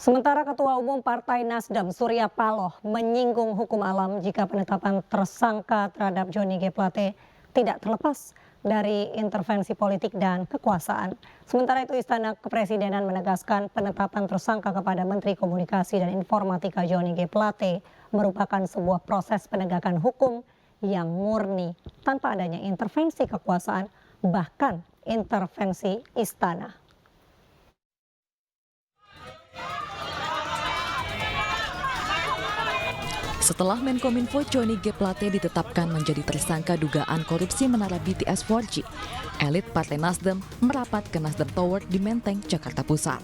Sementara Ketua Umum Partai Nasdem Surya Paloh menyinggung hukum alam jika penetapan tersangka terhadap Johnny G. Plate tidak terlepas dari intervensi politik dan kekuasaan. Sementara itu Istana Kepresidenan menegaskan penetapan tersangka kepada Menteri Komunikasi dan Informatika Johnny G. Plate merupakan sebuah proses penegakan hukum yang murni tanpa adanya intervensi kekuasaan bahkan intervensi istana. Setelah Menkominfo Johnny G. Plate ditetapkan menjadi tersangka dugaan korupsi menara BTS 4G, elit Partai Nasdem merapat ke Nasdem Tower di Menteng, Jakarta Pusat.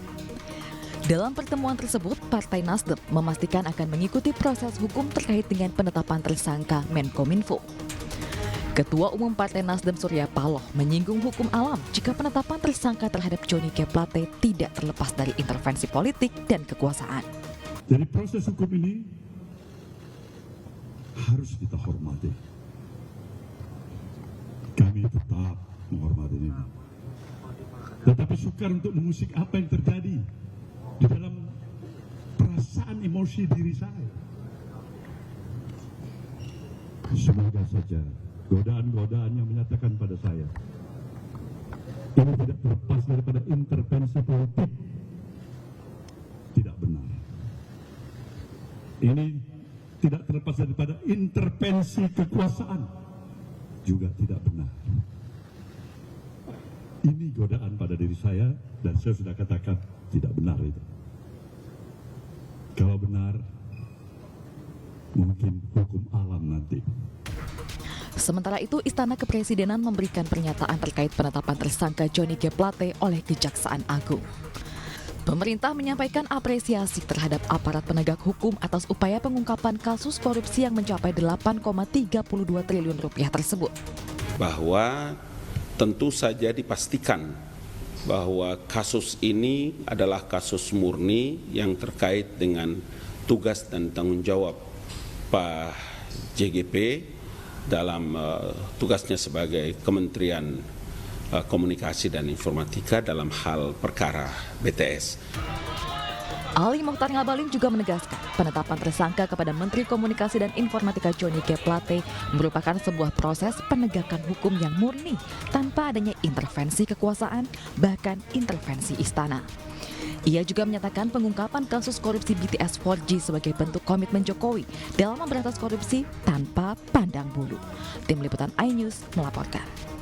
Dalam pertemuan tersebut, Partai Nasdem memastikan akan mengikuti proses hukum terkait dengan penetapan tersangka Menkominfo. Ketua Umum Partai Nasdem Surya Paloh menyinggung hukum alam jika penetapan tersangka terhadap Johnny G. Plate tidak terlepas dari intervensi politik dan kekuasaan. Jadi proses hukum ini harus kita hormati. Kami tetap menghormati ini. Tetapi sukar untuk mengusik apa yang terjadi di dalam perasaan emosi diri saya. Semoga saja godaan-godaan yang menyatakan pada saya ini tidak terlepas daripada intervensi politik tidak benar. Ini tidak terlepas daripada intervensi kekuasaan juga tidak benar. Ini godaan pada diri saya dan saya sudah katakan tidak benar itu. Kalau benar, mungkin hukum alam nanti. Sementara itu, Istana Kepresidenan memberikan pernyataan terkait penetapan tersangka Johnny G. Plate oleh Kejaksaan Agung. Pemerintah menyampaikan apresiasi terhadap aparat penegak hukum atas upaya pengungkapan kasus korupsi yang mencapai 8,32 triliun rupiah tersebut. Bahwa tentu saja dipastikan bahwa kasus ini adalah kasus murni yang terkait dengan tugas dan tanggung jawab Pak JGP dalam tugasnya sebagai Kementerian Komunikasi dan Informatika dalam hal perkara BTS. Ali Mokhtar Ngabalin juga menegaskan penetapan tersangka kepada Menteri Komunikasi dan Informatika Johnny G. Plate merupakan sebuah proses penegakan hukum yang murni tanpa adanya intervensi kekuasaan, bahkan intervensi istana. Ia juga menyatakan pengungkapan kasus korupsi BTS 4G sebagai bentuk komitmen Jokowi dalam memberantas korupsi tanpa pandang bulu. Tim Liputan iNews melaporkan.